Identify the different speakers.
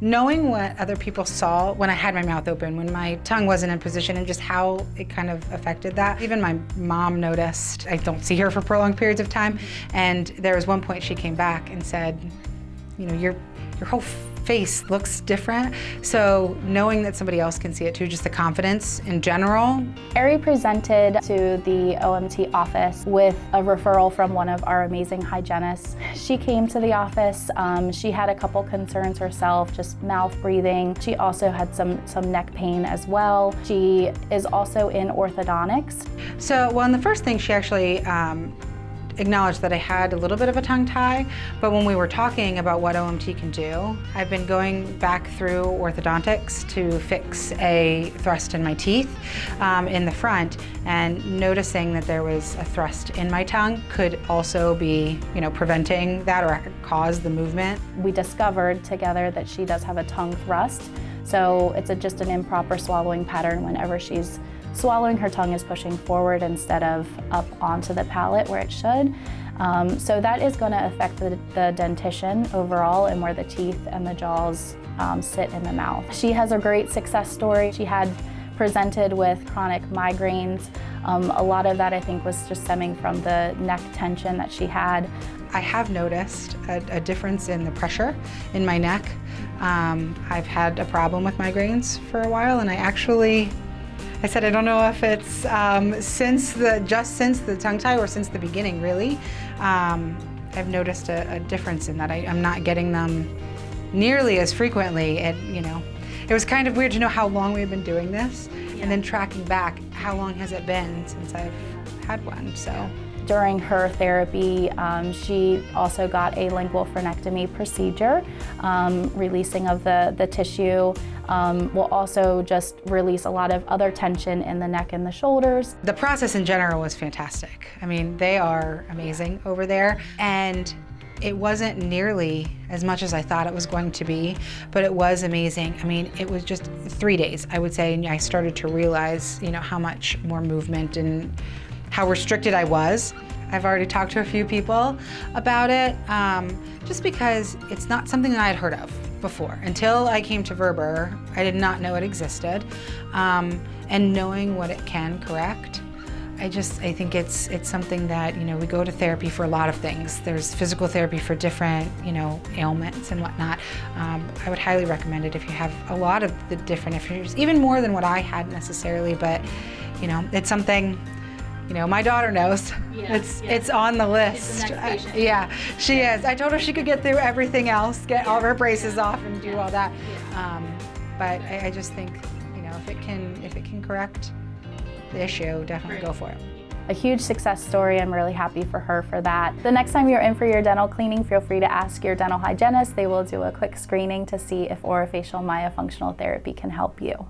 Speaker 1: knowing what other people saw when I had my mouth open, when my tongue wasn't in position, and just how it kind of affected that. Even my mom noticed. I don't see her for prolonged periods of time, and there was one point she came back and said, you know, your whole face looks different. So knowing that somebody else can see it too, just the confidence in general.
Speaker 2: Arie presented to the OMT office with a referral from one of our amazing hygienists. She came to the office. She had a couple concerns herself, just mouth breathing. She also had some neck pain as well. She is also in orthodontics.
Speaker 1: So, well, and the first thing she actually acknowledged that I had a little bit of a tongue tie, but when we were talking about what OMT can do, I've been going back through orthodontics to fix a thrust in my teeth in the front, and noticing that there was a thrust in my tongue could also be, you know, preventing that or cause the movement.
Speaker 2: We discovered together that she does have a tongue thrust, so it's just an improper swallowing pattern. Whenever she's swallowing, her tongue is pushing forward instead of up onto the palate where it should. So that is going to affect the dentition overall and where the teeth and the jaws sit in the mouth. She has a great success story. She had presented with chronic migraines. A lot of that, I think, was just stemming from the neck tension that she had.
Speaker 1: I have noticed a difference in the pressure in my neck. I've had a problem with migraines for a while, and I said I don't know if it's since the tongue tie or since the beginning, really. I've noticed a difference in that. I'm not getting them nearly as frequently. It was kind of weird to know how long we've been doing this, and then tracking back, how long has it been since I've had one, so.
Speaker 2: During her therapy, she also got a lingual frenectomy procedure. Releasing of the tissue will also just release a lot of other tension in the neck and the shoulders.
Speaker 1: The process in general was fantastic. I mean, they are amazing over there, and it wasn't nearly as much as I thought it was going to be, but it was amazing. I mean, it was just 3 days, I would say, and I started to realize, you know, how much more movement and how restricted I was. I've already talked to a few people about it, just because it's not something that I had heard of before. Until I came to Verber, I did not know it existed. And knowing what it can correct, I think it's something that, you know, we go to therapy for a lot of things. There's physical therapy for different, you know, ailments and whatnot. I would highly recommend it if you have a lot of the different issues, even more than what I had necessarily, but, you know, it's something. You know, my daughter knows. It's on the list.
Speaker 3: She's the next patient.
Speaker 1: Yeah, she is. I told her she could get through everything else, get all of her braces off and do all that. But I just think, you know, if it can correct the issue, definitely go for it.
Speaker 2: A huge success story. I'm really happy for her for that. The next time you're in for your dental cleaning, feel free to ask your dental hygienist. They will do a quick screening to see if orofacial myofunctional therapy can help you.